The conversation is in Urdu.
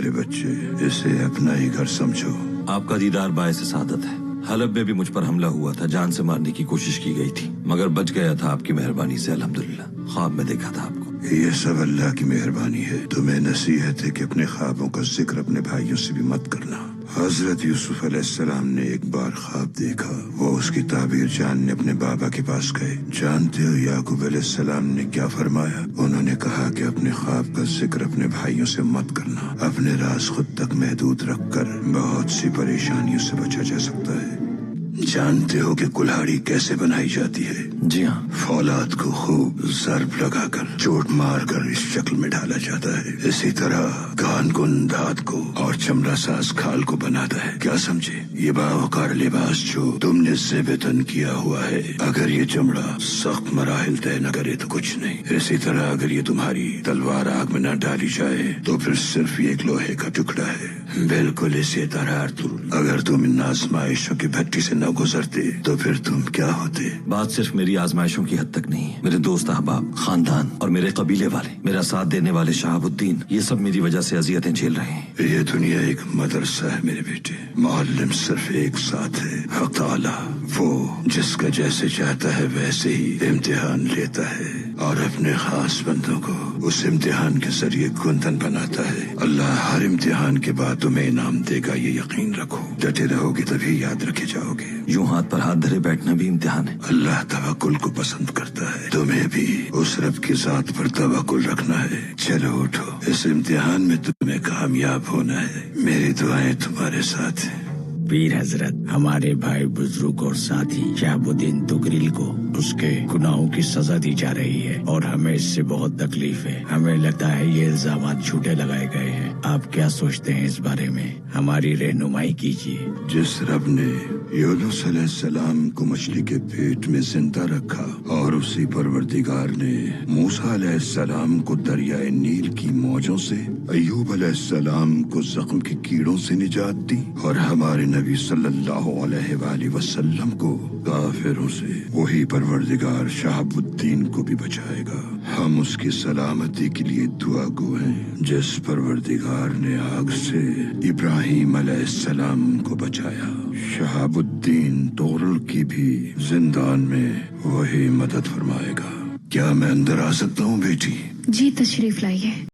میرے بچے، اسے اپنا ہی گھر سمجھو۔ آپ کا دیدار باعث سعادت ہے۔ حلب میں بھی مجھ پر حملہ ہوا تھا، جان سے مارنے کی کوشش کی گئی تھی، مگر بچ گیا تھا آپ کی مہربانی سے، الحمدللہ۔ خواب میں دیکھا تھا آپ کو۔ یہ سب اللہ کی مہربانی ہے۔ تمہیں نصیحت ہے کہ اپنے خوابوں کا ذکر اپنے بھائیوں سے بھی مت کرنا۔ حضرت یوسف علیہ السلام نے ایک بار خواب دیکھا، وہ اس کی تعبیر جاننے اپنے بابا کے پاس گئے۔ جانتے ہو یعقوب علیہ السلام نے کیا فرمایا؟ انہوں نے کہا کہ اپنے خواب کا ذکر اپنے بھائیوں سے مت کرنا۔ اپنے راز خود تک محدود رکھ کر بہت سی پریشانیوں سے بچا جا سکتا ہے۔ جانتے ہو کہ کلہاڑی کیسے بنائی جاتی ہے؟ جی ہاں۔ فولاد کو خوب ضرب لگا کر، چوٹ مار کر اس شکل میں ڈالا جاتا ہے۔ اسی طرح کان کن دھات کو اور چمڑا ساز کھال کو بناتا ہے۔ کیا سمجھے؟ یہ باوقار لباس جو تم نے زیب تن کیا ہوا ہے، اگر یہ چمڑا سخت مراحل طے نہ کرے تو کچھ نہیں۔ اسی طرح اگر یہ تمہاری تلوار آگ میں نہ ڈالی جائے تو پھر صرف یہ ایک لوہے کا ٹکڑا ہے۔ بالکل اسی طرح اگر تم ان آزمائشوں کی بھٹی سے نہ گزرتے تو پھر تم کیا ہوتے؟ بات صرف میری آزمائشوں کی حد تک نہیں ہے، میرے دوست احباب، خاندان اور میرے قبیلے والے، میرا ساتھ دینے والے شہاب الدین، یہ سب میری وجہ سے اذیتیں جھیل رہے ہیں۔ یہ دنیا ایک مدرسہ ہے میرے بیٹے، معلم صرف ایک ساتھ ہے، حق تعالیٰ۔ وہ جس کا جیسے چاہتا ہے ویسے ہی امتحان لیتا ہے اور اپنے خاص بندوں کو اس امتحان کے ذریعے گنتن بناتا ہے۔ اللہ ہر امتحان کے بعد تمہیں انعام دے گا، یہ یقین رکھو۔ ڈٹے رہو گے تبھی یاد رکھے جاؤ گے۔ یوں ہاتھ پر ہاتھ دھرے بیٹھنا بھی امتحان ہے۔ اللہ توکل کو پسند کرتا ہے، تمہیں بھی اس رب کی ذات پر توکل رکھنا ہے۔ چلو اٹھو، اس امتحان میں تمہیں کامیاب ہونا ہے۔ میری دعائیں تمہارے ساتھ ہیں۔ پیر حضرت، ہمارے بھائی بزرگ اور ساتھی شہاب الدین تغریل کو اس کے گناہوں کی سزا دی جا رہی ہے اور ہمیں اس سے بہت تکلیف ہے۔ ہمیں لگتا ہے یہ الزامات جھوٹے لگائے گئے ہیں۔ آپ کیا سوچتے ہیں اس بارے میں؟ ہماری رہنمائی کیجیے۔ جس رب نے یونس علیہ السلام کو مچھلی کے پیٹ میں زندہ رکھا اور اسی پروردگار نے موسیٰ علیہ السلام کو دریائے نیل کی موجوں سے، ایوب علیہ السلام کو زخم کے کیڑوں سے نجات دی اور ہمارے نبی صلی اللہ علیہ وآلہ وسلم کو کافروں سے، وہی پروردگار شہاب الدین کو بھی بچائے گا۔ ہم اس کی سلامتی کے لیے دعا گو ہیں۔ جس پروردگار نے آگ سے ابراہیم علیہ السلام کو بچایا، شہاب الدین تغرل کی بھی زندان میں وہی مدد فرمائے گا۔ کیا میں اندر آ سکتا ہوں بیٹی؟ جی تشریف لائیے۔